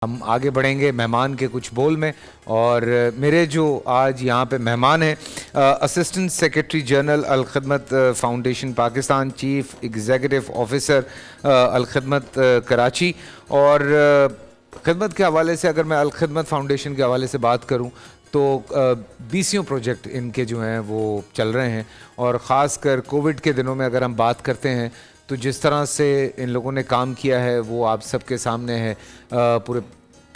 ہم آگے بڑھیں گے مہمان کے کچھ بول میں، اور میرے جو آج یہاں پہ مہمان ہیں assistant secretary general Alkhidmat foundation Pakistan, chief executive officer Alkhidmat Karachi. اور خدمت کے حوالے سے اگر میں الخدمت فاؤنڈیشن کے حوالے سے بات کروں تو 20 پروجیکٹ ان کے جو ہیں وہ چل رہے ہیں، اور خاص کر کووڈ کے دنوں میں اگر ہم بات کرتے ہیں تو جس طرح سے ان لوگوں نے کام کیا ہے وہ آپ سب کے سامنے ہے. پورے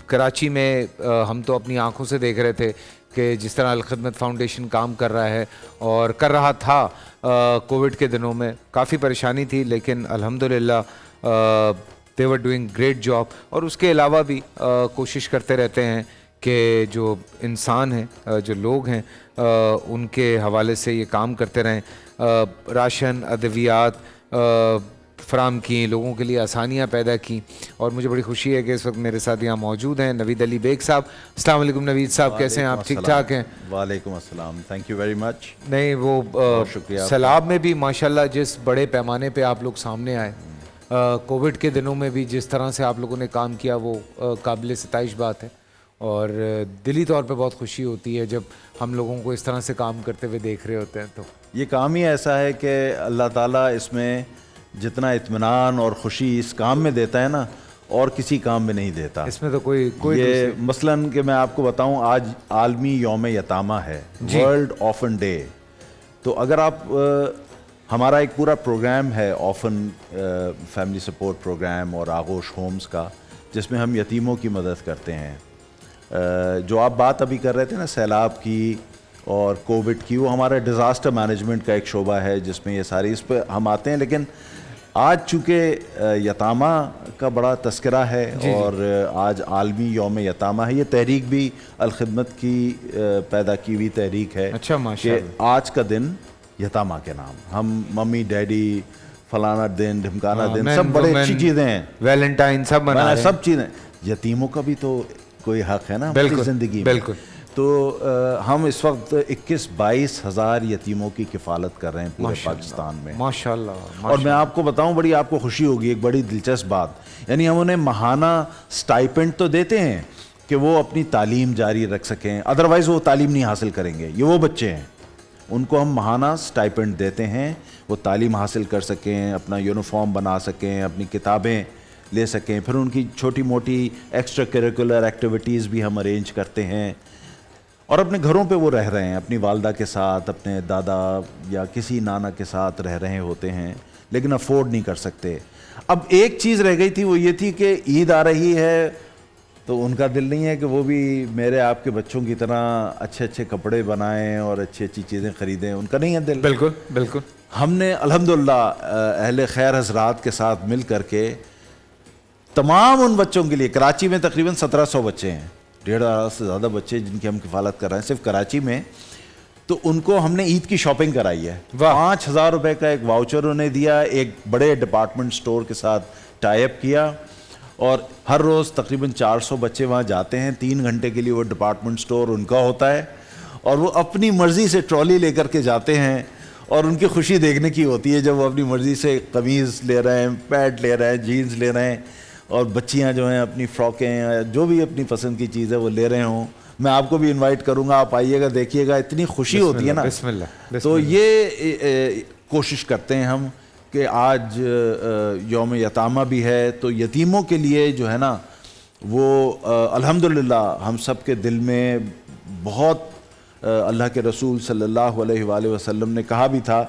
کراچی میں ہم تو اپنی آنکھوں سے دیکھ رہے تھے کہ جس طرح الخدمت فاؤنڈیشن کام کر رہا ہے اور کر رہا تھا. کووڈ کے دنوں میں کافی پریشانی تھی، لیکن الحمدللہ they were doing great job. اور اس کے علاوہ بھی کوشش کرتے رہتے ہیں کہ جو انسان ہیں، جو لوگ ہیں، ان کے حوالے سے یہ کام کرتے رہیں. راشن، ادویات فراہم کی، لوگوں کے لیے آسانیاں پیدا کی. اور مجھے بڑی خوشی ہے کہ اس وقت میرے ساتھ یہاں موجود ہیں نوید علی بیگ صاحب. السلام علیکم نوید صاحب، کیسے ہیں آپ؟ ٹھیک ٹھاک ہیں؟ وعلیکم السلام، تھینک یو ویری مچ. نہیں، وہ سیلاب میں بھی ماشاءاللہ جس بڑے پیمانے پہ آپ لوگ سامنے آئے، کووڈ کے دنوں میں بھی جس طرح سے آپ لوگوں نے کام کیا، وہ قابل ستائش بات ہے. اور دلی طور پہ بہت خوشی ہوتی ہے جب ہم لوگوں کو اس طرح سے کام کرتے ہوئے دیکھ رہے ہوتے ہیں. تو یہ کام ہی ایسا ہے کہ اللہ تعالیٰ اس میں جتنا اطمینان اور خوشی اس کام میں دیتا ہے نا، اور کسی کام میں نہیں دیتا. اس میں تو کوئی یہ مثلاً کہ میں آپ کو بتاؤں، آج عالمی یوم یتامہ ہے، ورلڈ آرفن ڈے. تو اگر آپ ہمارا ایک پورا پروگرام ہے آرفن فیملی سپورٹ پروگرام اور آغوش ہومز کا، جس میں ہم یتیموں کی مدد کرتے ہیں. جو آپ بات ابھی کر رہے تھے نا سیلاب کی اور کووڈ کی، وہ ہمارا ڈیزاسٹر مینجمنٹ کا ایک شعبہ ہے جس میں یہ ساری اس پہ ہم آتے ہیں. لیکن آج چونکہ یتامہ کا بڑا تذکرہ ہے اور آج عالمی یوم یتامہ ہے، یہ تحریک بھی الخدمت کی پیدا کی ہوئی تحریک ہے. اچھا، کہ آج کا دن یتامہ کے نام، ہم ممی ڈیڈی فلانا دن ڈھمکانا دن سب بڑے اچھی چیزیں ہیں، ویلنٹائن سب منا رہے ہیں، سب چیزیں. یتیموں کا بھی تو کوئی حق ہے نا اپنی زندگی میں. بالکل. تو ہم اس وقت 21-22 ہزار یتیموں کی کفالت کر رہے ہیں پورے پاکستان میں، ماشاءاللہ. اور میں آپ کو بتاؤں، بڑی آپ کو خوشی ہوگی، ایک بڑی دلچسپ بات، یعنی ہم انہیں ماہانہ سٹائپنڈ تو دیتے ہیں کہ وہ اپنی تعلیم جاری رکھ سکیں، ادروائز وہ تعلیم نہیں حاصل کریں گے. یہ وہ بچے ہیں، ان کو ہم ماہانہ سٹائپنڈ دیتے ہیں، وہ تعلیم حاصل کر سکیں، اپنا یونیفارم بنا سکیں، اپنی کتابیں لے سکیں. پھر ان کی چھوٹی موٹی ایکسٹرا کریکولر ایکٹیویٹیز بھی ہم ارینج کرتے ہیں. اور اپنے گھروں پہ وہ رہ رہے ہیں، اپنی والدہ کے ساتھ، اپنے دادا یا کسی نانا کے ساتھ رہ رہے ہوتے ہیں، لیکن افورڈ نہیں کر سکتے. اب ایک چیز رہ گئی تھی، وہ یہ تھی کہ عید آ رہی ہے تو ان کا دل نہیں ہے کہ وہ بھی میرے آپ کے بچوں کی طرح اچھے اچھے کپڑے بنائیں اور اچھی اچھی چیزیں خریدیں، ان کا نہیں ہے دل. بالکل بالکل. ہم نے الحمدللہ اہل خیر حضرات کے ساتھ مل کر کے تمام ان بچوں کے لیے، کراچی میں تقریباً 1700 بچے ہیں، 1,500 سے زیادہ بچے جن کی ہم کفالت کر رہے ہیں صرف کراچی میں. تو ان کو ہم نے عید کی شاپنگ کرائی ہے. 5,000 روپے کا ایک واؤچر انہیں دیا، ایک بڑے ڈپارٹمنٹ سٹور کے ساتھ ٹائی اپ کیا، اور ہر روز تقریباً 400 بچے وہاں جاتے ہیں. 3 گھنٹے کے لیے وہ ڈپارٹمنٹ سٹور ان کا ہوتا ہے، اور وہ اپنی مرضی سے ٹرالی لے کر کے جاتے ہیں، اور ان کی خوشی دیکھنے کی ہوتی ہے جب وہ اپنی مرضی سے قمیض لے رہے ہیں، پینٹ لے رہے ہیں، جینز لے رہے ہیں، اور بچیاں جو ہیں اپنی فراکیں جو بھی اپنی پسند کی چیز ہے وہ لے رہے ہوں. میں آپ کو بھی انوائٹ کروں گا، آپ آئیے گا، دیکھیے گا، اتنی خوشی ہوتی ہے نا. بسم اللہ. تو یہ کوشش کرتے ہیں ہم کہ آج یوم یتامہ بھی ہے، تو یتیموں کے لیے جو ہے نا وہ الحمدللہ ہم سب کے دل میں بہت، اللہ کے رسول صلی اللہ علیہ وآلہ وسلم نے کہا بھی تھا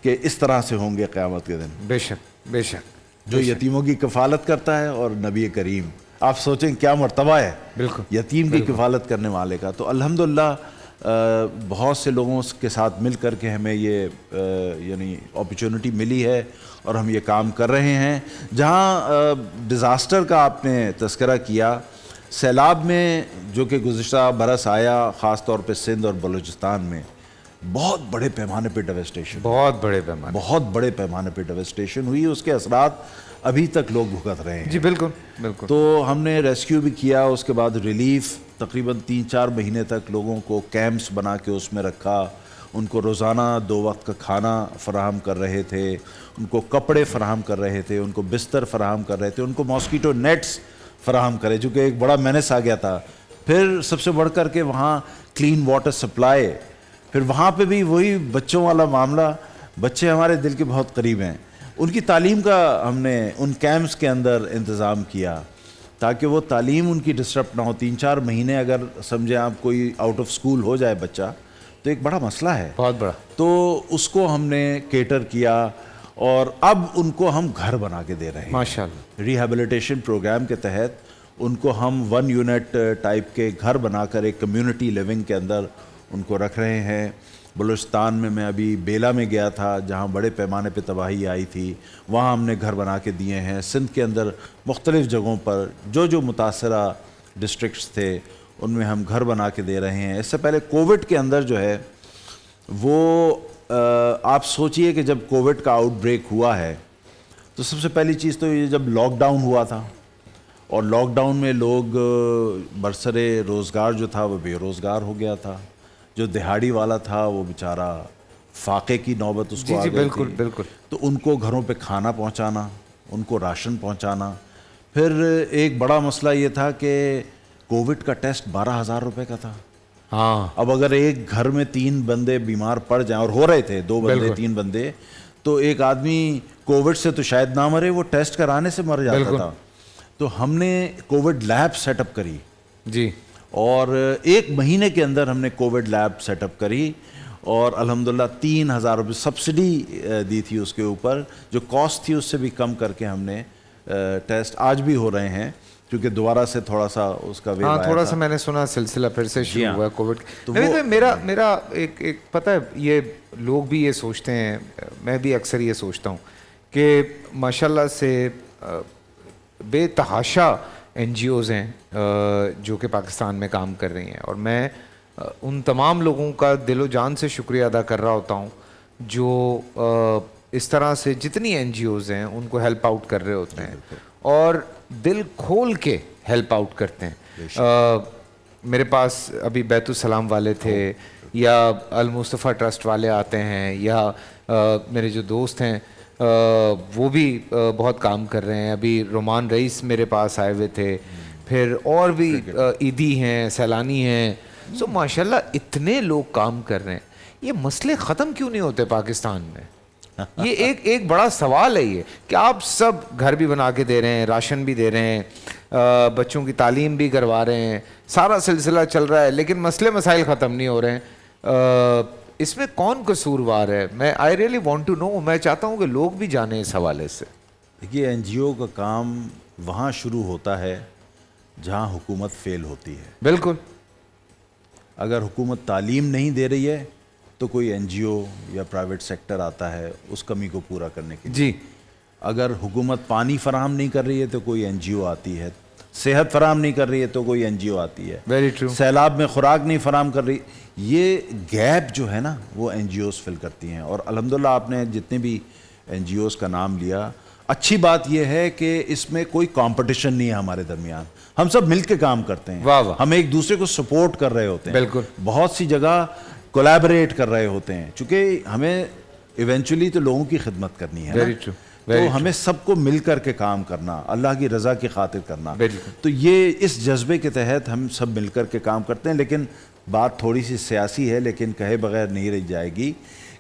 کہ اس طرح سے ہوں گے قیامت کے دن. بے شک بے شک. جو یتیموں کی کفالت کرتا ہے، اور نبی کریم، آپ سوچیں کیا مرتبہ ہے بالکل یتیم کی کفالت کرنے والے کا. تو الحمدللہ بہت سے لوگوں کے ساتھ مل کر کے ہمیں یہ یعنی اپرچونٹی ملی ہے، اور ہم یہ کام کر رہے ہیں. جہاں ڈیزاسٹر کا آپ نے تذکرہ کیا، سیلاب میں جو کہ گزشتہ برس آیا، خاص طور پہ سندھ اور بلوچستان میں بہت بڑے پیمانے پہ ڈیوسٹیشن، بہت بڑے پیمانے پہ ڈیوسٹیشن ہوئی. اس کے اثرات ابھی تک لوگ بھگت رہے ہیں. جی بالکل بالکل. تو ہم نے ریسکیو بھی کیا، اس کے بعد ریلیف تقریباً 3-4 مہینے تک لوگوں کو کیمپس بنا کے اس میں رکھا، ان کو روزانہ 2 وقت کا کھانا فراہم کر رہے تھے، ان کو کپڑے فراہم کر رہے تھے، ان کو بستر فراہم کر رہے تھے، ان کو ماسکیٹو نیٹس فراہم کرے، چونکہ ایک بڑا مینس آ گیا تھا. پھر سب سے بڑھ کر کے وہاں کلین واٹر سپلائی، پھر وہاں پہ بھی وہی بچوں والا معاملہ. بچے ہمارے دل کے بہت قریب ہیں. ان کی تعلیم کا ہم نے ان کیمپس کے اندر انتظام کیا تاکہ وہ تعلیم ان کی ڈسٹرپٹ نہ ہو. 3-4 مہینے اگر سمجھیں آپ کوئی آؤٹ آف اسکول ہو جائے بچہ تو ایک بڑا مسئلہ ہے، بہت بڑا. تو اس کو ہم نے کیٹر کیا اور اب ان کو ہم گھر بنا کے دے رہے ہیں. ماشاءاللہ. ریہیبلیٹیشن پروگرام کے تحت ان کو ہم 1 یونٹ ٹائپ کے گھر بنا کر ایک کمیونٹی لیونگ کے اندر ان کو رکھ رہے ہیں. بلوچستان میں ابھی بیلا میں گیا تھا جہاں بڑے پیمانے پہ تباہی آئی تھی، وہاں ہم نے گھر بنا کے دیے ہیں. سندھ کے اندر مختلف جگہوں پر جو متاثرہ ڈسٹرکٹس تھے ان میں ہم گھر بنا کے دے رہے ہیں. اس سے پہلے کووڈ کے اندر جو ہے وہ آپ سوچئے کہ جب کووڈ کا آؤٹ بریک ہوا ہے تو سب سے پہلی چیز تو یہ جب لاک ڈاؤن ہوا تھا اور لاک ڈاؤن میں لوگ برسرے روزگار جو تھا وہ بے روزگار ہو گیا تھا. جو دہاڑی والا تھا وہ بیچارہ فاقے کی نوبت اس کو آ گئی بالکل تھی. بالکل. تو ان کو گھروں پہ کھانا پہنچانا، ان کو راشن پہنچانا. پھر ایک بڑا مسئلہ یہ تھا کہ کووڈ کا ٹیسٹ 12,000 روپے کا تھا. ہاں. اب اگر ایک گھر میں 3 بندے بیمار پڑ جائیں، اور ہو رہے تھے 2 بندے 3 بندے، تو ایک آدمی کووڈ سے تو شاید نہ مرے، وہ ٹیسٹ کرانے سے مر جاتا تھا. تو ہم نے کووڈ لیب سیٹ اپ کری جی، اور 1 مہینے کے اندر ہم نے کووڈ لیب سیٹ اپ کری اور الحمدللہ 3,000 روپے سبسڈی دی تھی اس کے اوپر. جو کاسٹ تھی اس سے بھی کم کر کے ہم نے ٹیسٹ آج بھی ہو رہے ہیں کیونکہ دوبارہ سے تھوڑا سا اس کا ویو آیا تھا. تھوڑا سا میں نے سنا سلسلہ پھر سے شروع ہوا ہے کووڈ. تو میرا ایک پتہ ہے، یہ لوگ بھی یہ سوچتے ہیں، میں بھی اکثر یہ سوچتا ہوں کہ ماشاءاللہ سے بے تحاشا این جی اوز ہیں جو کہ پاکستان میں کام کر رہی ہیں، اور میں ان تمام لوگوں کا دل و جان سے شکریہ ادا کر رہا ہوتا ہوں جو اس طرح سے جتنی این جی اوز ہیں ان کو ہیلپ آؤٹ کر رہے ہوتے ہیں اور دل کھول کے ہیلپ آؤٹ کرتے ہیں. میرے پاس ابھی بیت السلام والے تھے یا المصطفیٰ ٹرسٹ والے آتے ہیں، یا میرے جو دوست ہیں وہ بھی بہت کام کر رہے ہیں. ابھی رومان رئیس میرے پاس آئے ہوئے تھے، پھر اور بھی عیدی ہیں، سیلانی ہیں. سو ماشاءاللہ اتنے لوگ کام کر رہے ہیں. یہ مسئلے ختم کیوں نہیں ہوتے پاکستان میں؟ یہ ایک بڑا سوال ہے یہ کہ آپ سب گھر بھی بنا کے دے رہے ہیں، راشن بھی دے رہے ہیں، بچوں کی تعلیم بھی کروا رہے ہیں، سارا سلسلہ چل رہا ہے، لیکن مسئلے مسائل ختم نہیں ہو رہے ہیں. اس میں کون قصوروار ہے؟ میں I really want to know. میں چاہتا ہوں کہ لوگ بھی جانیں اس حوالے سے. دیکھیے، این جی او کا کام وہاں شروع ہوتا ہے جہاں حکومت فیل ہوتی ہے. بالکل. اگر حکومت تعلیم نہیں دے رہی ہے تو کوئی این جی او یا پرائیویٹ سیکٹر آتا ہے اس کمی کو پورا کرنے کے لیے. جی. اگر حکومت پانی فراہم نہیں کر رہی ہے تو کوئی این جی او آتی ہے. صحت فراہم نہیں کر رہی ہے تو کوئی این جی او آتی ہے. Very true. سیلاب میں خوراک نہیں فراہم کر رہی، یہ گیپ جو ہے نا وہ این جی اوز فل کرتی ہیں. اور الحمدللہ آپ نے جتنے بھی این جی اوز کا نام لیا، اچھی بات یہ ہے کہ اس میں کوئی کمپٹیشن نہیں ہے ہمارے درمیان. ہم سب مل کے کام کرتے ہیں. واہ واہ. ہم ایک دوسرے کو سپورٹ کر رہے ہوتے ہیں. بالکل. بہت سی جگہ کولیبریٹ کر رہے ہوتے ہیں چونکہ ہمیں ایونچولی تو لوگوں کی خدمت کرنی ہے. Very true. تو ہمیں سب کو مل کر کے کام کرنا، اللہ کی رضا کی خاطر کرنا. بالکل. تو یہ اس جذبے کے تحت ہم سب مل کر کے کام کرتے ہیں. لیکن بات تھوڑی سی سیاسی ہے، لیکن کہے بغیر نہیں رہ جائے گی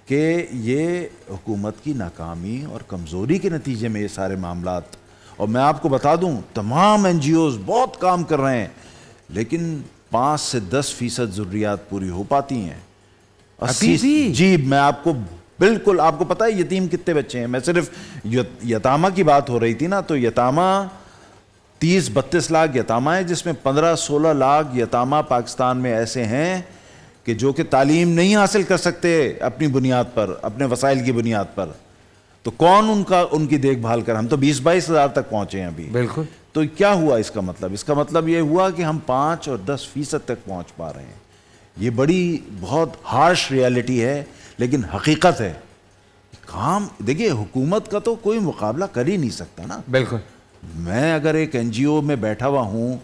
کہ یہ حکومت کی ناکامی اور کمزوری کے نتیجے میں یہ سارے معاملات. اور میں آپ کو بتا دوں تمام این جی اوز بہت کام کر رہے ہیں لیکن 5 سے 10% ضروریات پوری ہو پاتی ہیں. جی، میں آپ کو بالکل، آپ کو پتہ ہے یتیم کتنے بچے ہیں؟ میں صرف یتامہ کی بات ہو رہی تھی نا، تو یتامہ 30-32 لاکھ یتامہ ہیں، جس میں 15-16 لاکھ یتامہ پاکستان میں ایسے ہیں کہ جو کہ تعلیم نہیں حاصل کر سکتے اپنی بنیاد پر، اپنے وسائل کی بنیاد پر. تو کون ان کی دیکھ بھال کر؟ ہم تو 20-22 ہزار تک پہنچے ہیں ابھی. بالکل. تو کیا ہوا اس کا مطلب؟ اس کا مطلب یہ ہوا کہ ہم 5 اور 10% تک پہنچ پا رہے ہیں. یہ بڑی بہت ہارش ریالٹی ہے لیکن حقیقت ہے. کام دیکھیے، حکومت کا تو کوئی مقابلہ کر ہی نہیں سکتا نا. بالکل. میں اگر ایک این جی او میں بیٹھا ہوا ہوں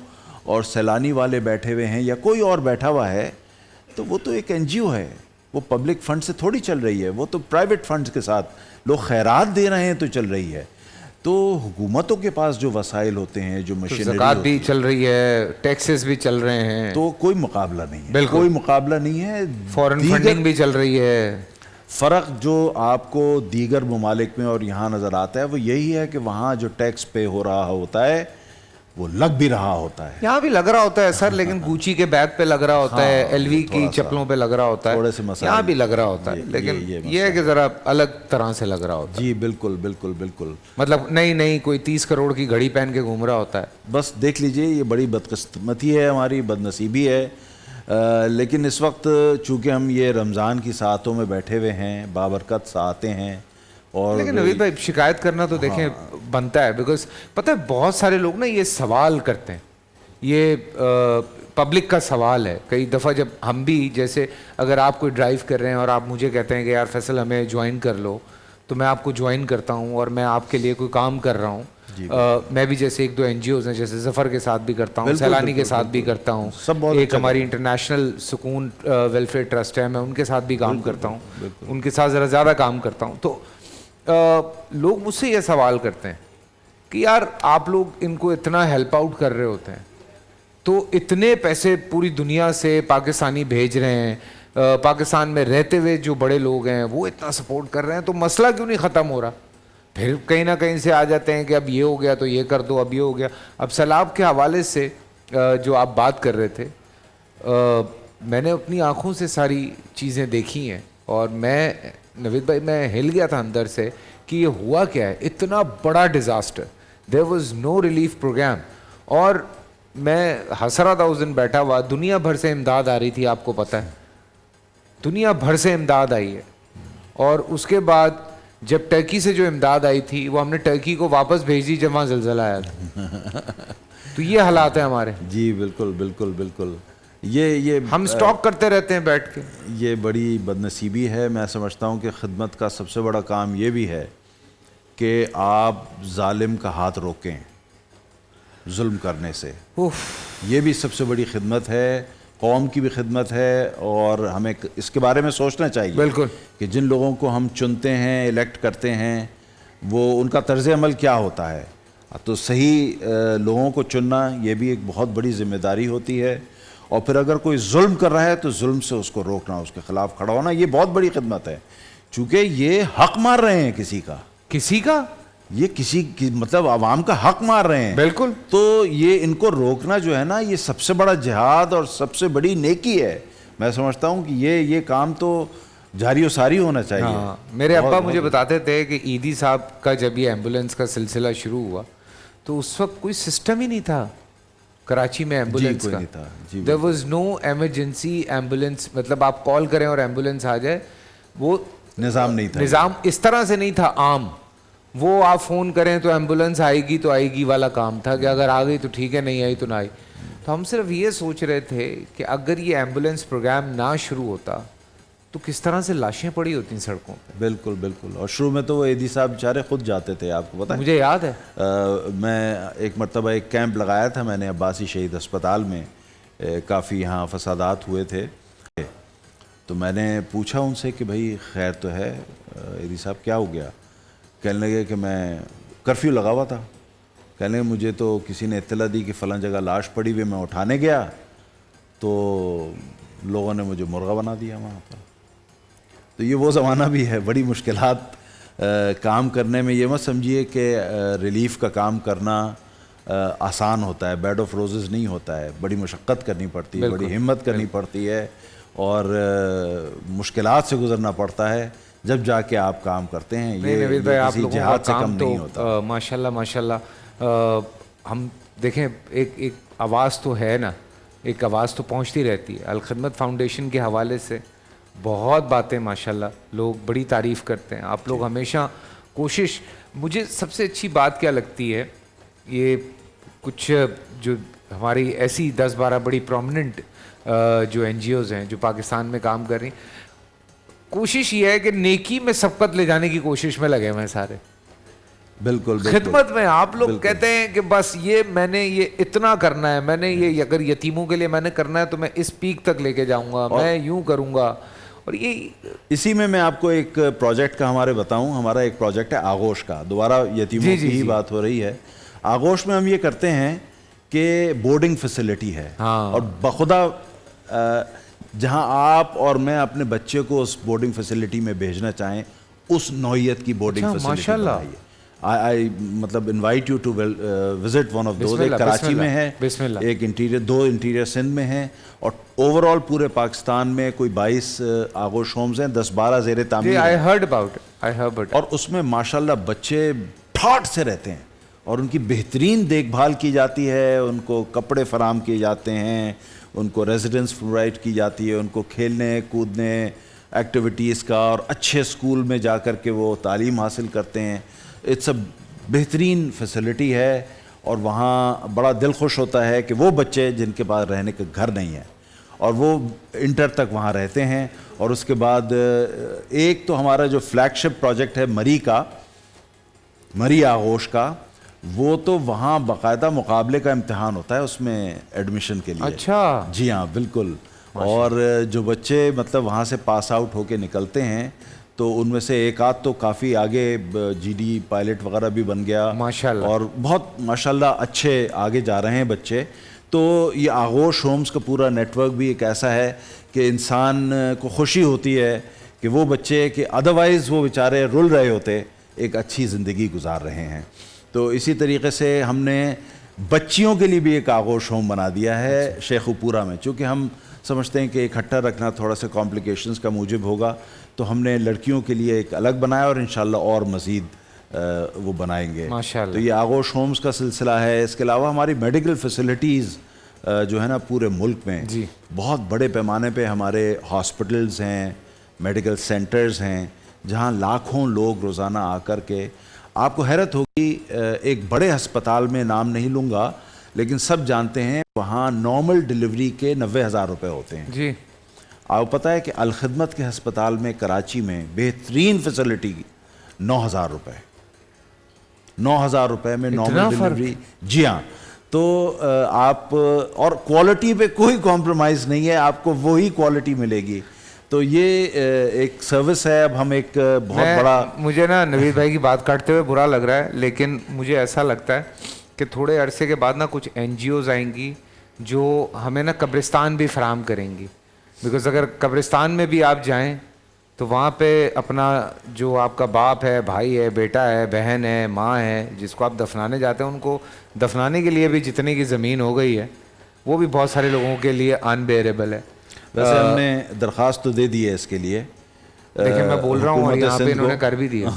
اور سیلانی والے بیٹھے ہوئے ہیں یا کوئی اور بیٹھا ہوا ہے تو وہ تو ایک این جی او ہے. وہ پبلک فنڈ سے تھوڑی چل رہی ہے، وہ تو پرائیویٹ فنڈز کے ساتھ لوگ خیرات دے رہے ہیں تو چل رہی ہے. تو حکومتوں کے پاس جو وسائل ہوتے ہیں, جو مشینری زکوٰۃ بھی چل رہی ہے, ٹیکسز بھی چل رہے ہیں, تو کوئی مقابلہ نہیں ہے, بالکل کوئی مقابلہ نہیں ہے. فورن فنڈنگ بھی چل رہی ہے. فرق جو آپ کو دیگر ممالک میں اور یہاں نظر آتا ہے وہ یہی ہے کہ وہاں جو ٹیکس پے ہو رہا ہوتا ہے وہ لگ بھی رہا ہوتا ہے. یہاں بھی لگ رہا ہوتا ہے سر, لیکن گوچی کے بیگ پہ لگ رہا ہوتا ہے, ایل وی کی چپلوں پہ لگ رہا ہوتا ہے, تھوڑے سے مسائل یہاں بھی لگ رہا ہوتا ہے, لیکن یہ ہے کہ ذرا الگ طرح سے لگ رہا ہوتا ہے. جی بالکل بالکل بالکل. مطلب نہیں کوئی 30 کروڑ کی گھڑی پہن کے گھوم رہا ہوتا ہے. بس دیکھ لیجئے, یہ بڑی بدقسمتی ہے ہماری, بد نصیبی ہے. لیکن اس وقت چونکہ ہم یہ رمضان کی ساعتوں میں بیٹھے ہوئے ہیں, بابرکت ساعتیں ہیں, اور لیکن نوید بھائی شکایت کرنا تو دیکھیں بنتا ہے, بیکاز پتہ ہے بہت سارے لوگ نا یہ سوال کرتے ہیں, یہ پبلک کا سوال ہے. کئی دفعہ جب ہم بھی, جیسے اگر آپ کوئی ڈرائیو کر رہے ہیں اور آپ مجھے کہتے ہیں کہ یار فیصل ہمیں جوائن کر لو, تو میں آپ کو جوائن کرتا ہوں اور میں آپ کے لیے کوئی کام کر رہا ہوں. میں بھی جیسے 1-2 NGOs ہیں, جیسے ظفر کے ساتھ بھی کرتا ہوں, سیلانی کے ساتھ بھی کرتا ہوں, ایک ہماری انٹرنیشنل سکون ویلفیئر ٹرسٹ ہے, میں ان کے ساتھ بھی کام کرتا ہوں, ان کے ساتھ ذرا زیادہ کام کرتا ہوں. تو لوگ مجھ سے یہ سوال کرتے ہیں کہ یار آپ لوگ ان کو اتنا ہیلپ آؤٹ کر رہے ہوتے ہیں, تو اتنے پیسے پوری دنیا سے پاکستانی بھیج رہے ہیں, پاکستان میں رہتے ہوئے جو بڑے لوگ ہیں وہ اتنا سپورٹ کر رہے ہیں, تو مسئلہ کیوں نہیں ختم ہو رہا؟ پھر کہیں نہ کہیں سے آ جاتے ہیں کہ اب یہ ہو گیا تو یہ کر دو, اب یہ ہو گیا. اب سیلاب کے حوالے سے جو آپ بات کر رہے تھے, میں نے اپنی آنکھوں سے ساری چیزیں دیکھی ہیں, اور میں نوید بھائی میں ہل گیا تھا اندر سے کہ یہ ہوا کیا ہے, اتنا بڑا disaster, there was no relief programme. اور میں ہنس رہا تھا اس دن بیٹھا ہوا, دنیا بھر سے امداد آ رہی تھی, آپ کو پتہ ہے دنیا بھر سے امداد آئی ہے, اور اس کے بعد جب ٹرکی سے جو امداد آئی تھی وہ ہم نے ٹرکی کو واپس بھیج دی جب وہاں زلزلہ آیا تھا. تو یہ حالات ہیں ہمارے. جی بالکل بالکل بالکل. یہ ہم سٹاک کرتے رہتے ہیں بیٹھ کے. یہ بڑی بد نصیبی ہے. میں سمجھتا ہوں کہ خدمت کا سب سے بڑا کام یہ بھی ہے کہ آپ ظالم کا ہاتھ روکیں ظلم کرنے سے. یہ بھی سب سے بڑی خدمت ہے, قوم کی بھی خدمت ہے, اور ہمیں اس کے بارے میں سوچنا چاہیے بالکل کہ جن لوگوں کو ہم چنتے ہیں, الیکٹ کرتے ہیں, وہ ان کا طرز عمل کیا ہوتا ہے. تو صحیح لوگوں کو چننا یہ بھی ایک بہت بڑی ذمہ داری ہوتی ہے, اور پھر اگر کوئی ظلم کر رہا ہے تو ظلم سے اس کو روکنا, اس کے خلاف کھڑا ہونا, یہ بہت بڑی خدمت ہے. چونکہ یہ حق مار رہے ہیں کسی کا, یہ کسی کی مطلب عوام کا حق مار رہے ہیں. بالکل. تو یہ ان کو روکنا جو ہے نا, یہ سب سے بڑا جہاد اور سب سے بڑی نیکی ہے. میں سمجھتا ہوں کہ یہ کام تو جاری و ساری ہونا چاہیے. میرے ابا مجھے بتاتے تھے کہ عیدی صاحب کا جب یہ ایمبولینس کا سلسلہ شروع ہوا تو اس وقت کوئی سسٹم ہی نہیں تھا کراچی میں ایمبولینس کا. دیر واز نو ایمرجنسی ایمبولینس, مطلب آپ کال کریں اور ایمبولینس آ جائے, وہ نظام نہیں تھا, نظام اس طرح سے نہیں تھا عام. وہ آپ فون کریں تو ایمبولینس آئے گی تو آئے گی والا کام تھا, کہ اگر آ گئی تو ٹھیک ہے, نہیں آئی تو نہ آئی. تو ہم صرف یہ سوچ رہے تھے کہ اگر یہ ایمبولینس پروگرام نہ شروع ہوتا تو کس طرح سے لاشیں پڑی ہوتی سڑکوں پہ. بالکل بالکل. اور شروع میں تو وہ ایدی صاحب بیچارے خود جاتے تھے, آپ کو پتہ ہے. مجھے یاد ہے میں ایک مرتبہ ایک کیمپ لگایا تھا میں نے عباسی شہید ہسپتال میں, کافی یہاں فسادات ہوئے تھے, تو میں نے پوچھا ان سے کہ بھائی خیر تو ہے, ایدی صاحب کیا ہو گیا؟ کہنے لگے کہ میں کرفیو لگا ہوا تھا, کہنے لگے مجھے تو کسی نے اطلاع دی کہ فلاں جگہ لاش پڑی ہوئی, میں اٹھانے گیا تو لوگوں نے مجھے مرغا بنا دیا وہاں پر. تو یہ وہ زمانہ بھی ہے, بڑی مشکلات کام کرنے میں. یہ مت سمجھیے کہ ریلیف کا کام کرنا آسان ہوتا ہے, بیڈ آف روزز نہیں ہوتا ہے, بڑی مشقت کرنی پڑتی ہے, بڑی ہمت کرنی پڑتی ہے, اور مشکلات سے گزرنا پڑتا ہے, جب جا کے آپ کام کرتے ہیں. یہ کسی جہاد سے کم نہیں ہوتا. ماشاءاللہ ماشاءاللہ. ہم دیکھیں ایک آواز تو ہے نا, ایک آواز تو پہنچتی رہتی ہے. الخدمت فاؤنڈیشن کے حوالے سے بہت باتیں ماشاءاللہ لوگ بڑی تعریف کرتے ہیں. آپ لوگ ہمیشہ کوشش, مجھے سب سے اچھی بات کیا لگتی ہے, یہ کچھ جو ہماری ایسی 10-12 بڑی پرومیننٹ جو NGOs ہیں جو پاکستان میں کام کر رہی ہیں, کوشش یہ ہے کہ نیکی میں سبقت لے جانے کی کوشش میں لگے ہوئے ہیں سارے. بالکل. خدمت میں آپ لوگ کہتے ہیں کہ بس یہ میں نے یہ اتنا کرنا ہے, میں نے یہ اگر یتیموں کے لیے میں نے کرنا ہے تو میں اس پیک تک لے کے جاؤں گا, میں یوں کروں گا. اور یہ اسی میں آپ کو ایک پروجیکٹ کا ہمارے بتاؤں. ہمارا ایک پروجیکٹ ہے آغوش کا, دوبارہ یتیموں کی ہی بات ہو رہی ہے. آغوش میں ہم یہ کرتے ہیں کہ بورڈنگ فیسلٹی ہے, اور بخدا جہاں آپ اور میں اپنے بچے کو اس بورڈنگ فیسلٹی میں بھیجنا چاہیں اس نوعیت کی بورڈنگ فیسلٹی بنائیے. مطلب invite you to visit one of those. ایک کراچی میں ہے, ایک انٹیریئر, 2 انٹیریئر سندھ میں ہیں, اور اوور آل پورے پاکستان میں کوئی 22 آغوش ہومز ہیں, 10-12 زیر تعمیر ہیں. اور اس میں ماشاءاللہ بچے ٹھاٹ سے رہتے ہیں اور ان کی بہترین دیکھ بھال کی جاتی ہے, ان کو کپڑے فراہم کیے جاتے ہیں, ان کو ریزیڈنس پرووائڈ کی جاتی ہے, ان کو کھیلنے کودنے ایکٹیویٹیز کا, اور اچھے اسکول میں جا کر کے وہ تعلیم حاصل کرتے ہیں. اٹس اے بہترین فیسلٹی ہے, اور وہاں بڑا دل خوش ہوتا ہے کہ وہ بچے جن کے پاس رہنے کا گھر نہیں ہے اور وہ انٹر تک وہاں رہتے ہیں. اور اس کے بعد ایک تو ہمارا جو فلیگ شپ پروجیکٹ ہے مری آغوش کا, وہ تو وہاں باقاعدہ مقابلے کا امتحان ہوتا ہے اس میں ایڈمیشن کے لیے. اچھا, جی ہاں بالکل. اور جو بچے مطلب وہاں سے پاس آؤٹ ہو کے نکلتے ہیں تو ان میں سے ایک آدھ تو کافی آگے جی ڈی پائلٹ وغیرہ بھی بن گیا ماشاءاللہ, اور بہت ماشاءاللہ اچھے آگے جا رہے ہیں بچے. تو یہ آغوش ہومز کا پورا نیٹ ورک بھی ایک ایسا ہے کہ انسان کو خوشی ہوتی ہے کہ وہ بچے کہ ادروائز وہ بیچارے رل رہے ہوتے ایک اچھی زندگی گزار رہے ہیں. تو اسی طریقے سے ہم نے بچیوں کے لیے بھی ایک آغوش ہوم بنا دیا ہے شیخو پورہ میں, چونکہ ہم سمجھتے ہیں کہ اکٹھا رکھنا تھوڑا سا کمپلیکیشنز کا موجب ہوگا, تو ہم نے لڑکیوں کے لیے ایک الگ بنایا اور انشاءاللہ اور مزید وہ بنائیں گے. تو یہ آغوش ہومز کا سلسلہ ہے. اس کے علاوہ ہماری میڈیکل فیسلٹیز جو ہے نا پورے ملک میں بہت بڑے پیمانے پہ ہمارے ہاسپٹلز ہیں, میڈیکل سینٹرز ہیں, جہاں لاکھوں لوگ روزانہ آ کر کے, آپ کو حیرت ہوگی ایک بڑے ہسپتال میں نام نہیں لوں گا لیکن سب جانتے ہیں وہاں نارمل ڈیلیوری کے 90,000 روپے ہوتے ہیں. جی آپ کو پتہ ہے کہ الخدمت کے ہسپتال میں کراچی میں بہترین فیسلٹی 9,000 روپے, 9,000 روپے میں نارمل ڈیلیوری. جی ہاں. تو آپ اور کوالٹی پہ کوئی کمپرومائز نہیں ہے, آپ کو وہی کوالٹی ملے گی. تو یہ ایک سروس ہے. اب ہم ایک بہت بڑا, مجھے نا نوید بھائی کی بات کاٹتے ہوئے برا لگ رہا ہے, لیکن مجھے ایسا لگتا ہے کہ تھوڑے عرصے کے بعد نا کچھ این جی اوز آئیں گی جو ہمیں نا قبرستان بھی فراہم کریں گی. بیکاز اگر قبرستان میں بھی آپ جائیں تو وہاں پہ اپنا جو آپ کا باپ ہے, بھائی ہے, بیٹا ہے, بہن ہے, ماں ہے, جس کو آپ دفنانے جاتے ہیں, ان کو دفنانے کے لیے بھی جتنے کی زمین ہو گئی ہے وہ بھی بہت سارے لوگوں کے لیے انبیئریبل ہے. ویسے ہم نے درخواست تو دے دی ہے اس کے لیے, دیکھیں میں بول رہا ہوں, اور یہاں پہ انہوں نے کر بھی دیا,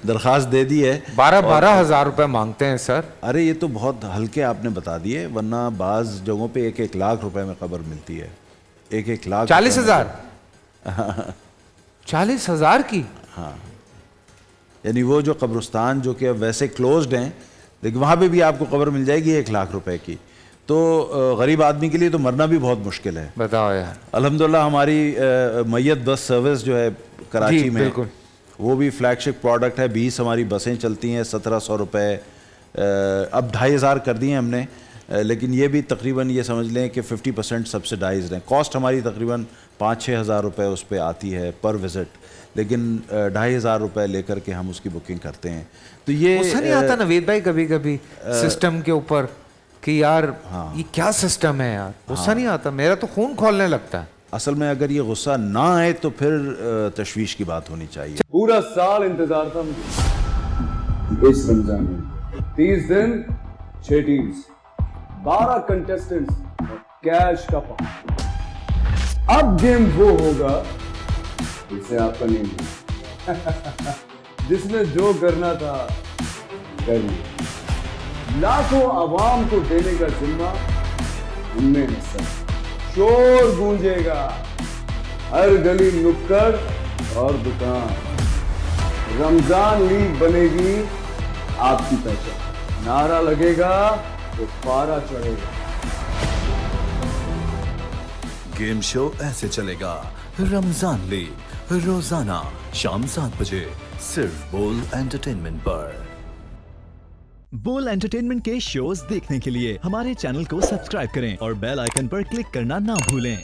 درخواست دے دی ہے. 12,000 روپے مانگتے ہیں سر. ارے یہ تو بہت ہلکے آپ نے بتا دیے, ورنہ بعض جگہوں پہ 1-1 لاکھ روپے میں قبر ملتی ہے. 1-1 لاکھ 40,000 کی. ہاں, یعنی وہ جو قبرستان جو کہ ویسے کلوزڈ ہیں لیکن وہاں پہ بھی آپ کو قبر مل جائے گی 1 لاکھ روپے کی. تو غریب آدمی کے لیے تو مرنا بھی بہت مشکل ہے. بتاؤ یار. الحمدللہ ہماری میت بس سروس جو ہے کراچی میں, وہ بھی فلیگ شپ پروڈکٹ ہے. 20 ہماری بسیں چلتی ہیں, 1,700 روپے, اب 2,500 کر دی ہیں ہم نے, لیکن یہ بھی تقریباً یہ سمجھ لیں کہ 50% سبسڈائزڈ ہیں. کاسٹ ہماری تقریباً 5-6 ہزار روپے اس پہ آتی ہے پر وزٹ, لیکن 2,500 روپے لے کر کے ہم اس کی بکنگ کرتے ہیں. تو یہ غصہ نہیں آتا نوید بھائی کبھی کبھی سسٹم کے اوپر کہ یار یہ کیا سسٹم ہے یار؟ غصہ نہیں آتا؟ میرا تو خون کھولنے لگتا ہے. اصل میں اگر یہ غصہ نہ آئے تو پھر تشویش کی بات ہونی چاہیے. پورا سال انتظار تھا اس رمضان میں, 30 دن 6 ٹیمز, 12 کنٹیسٹنٹس, کیش کا پاؤں. اب گیم وہ ہوگا جسے آپ کا نہیں ہوگا, جس نے جو کرنا تھا کر لیا. لاکھوں عوام کو دینے کا ذمہ ہم نے حصہ. شور گونجے گا ہر گلی نکڑ اور دکان. رمضان لیگ بنے گی آپ کی پہچان. نعرہ لگے گا تو پارا چڑھے گا. گیم شو ایسے چلے گا. رمضان لیگ روزانہ شام 7 بجے صرف بول انٹرٹینمنٹ پر. بول انٹرٹینمنٹ کے شوز دیکھنے کے لیے ہمارے چینل کو سبسکرائب کریں اور بیل آئیکن پر کلک کرنا نہ بھولیں.